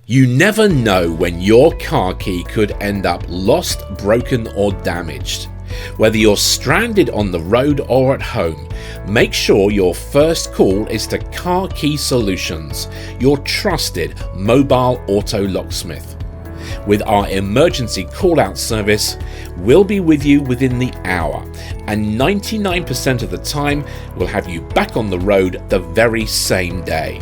You never know when your car key could end up lost, broken or damaged. Whether you're stranded on the road or at home, make sure your first call is to Car Key Solutions, your trusted mobile auto locksmith. With our emergency call-out service, we'll be with you within the hour, and 99% of the time we'll have you back on the road the very same day.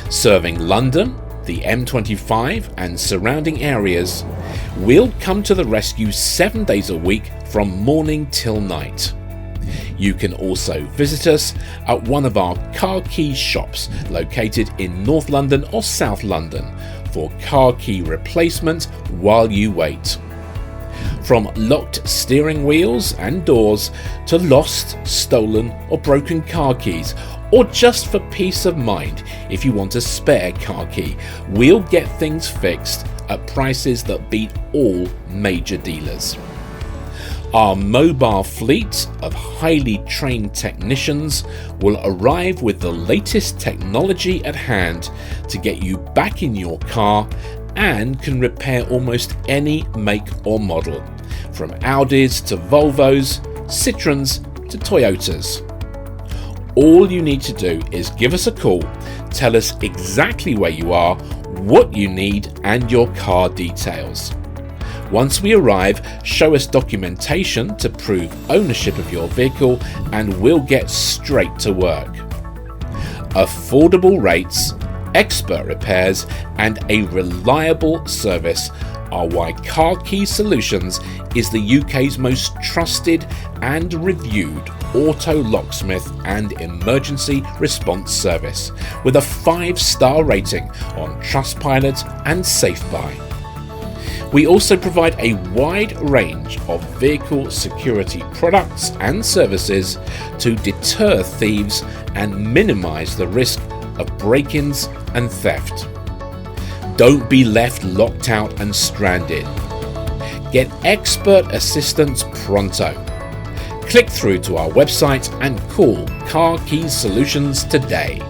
Serving London, the M25 and surrounding areas, we'll come to the rescue 7 days a week from morning till night. You can also visit us at one of our car key shops located in North London or South London for car key replacement while you wait. From locked steering wheels and doors to lost, stolen or broken car keys, or just for peace of mind if you want a spare car key, we'll get things fixed at prices that beat all major dealers. Our mobile fleet of highly trained technicians will arrive with the latest technology at hand to get you back in your car and can repair almost any make or model, from Audis to Volvos, Citroens to Toyotas. All you need to do is give us a call, tell us exactly where you are, what you need and your car details. Once we arrive, show us documentation to prove ownership of your vehicle and we'll get straight to work. Affordable rates, expert repairs and a reliable service are why Car Key Solutions is the UK's most trusted and reviewed auto locksmith and emergency response service, with a 5-star rating on Trustpilot and SafeBuy. We also provide a wide range of vehicle security products and services to deter thieves and minimise the risk of break-ins and theft. Don't be left locked out and stranded. Get expert assistance pronto. Click through to our website and call Car Key Solutions today.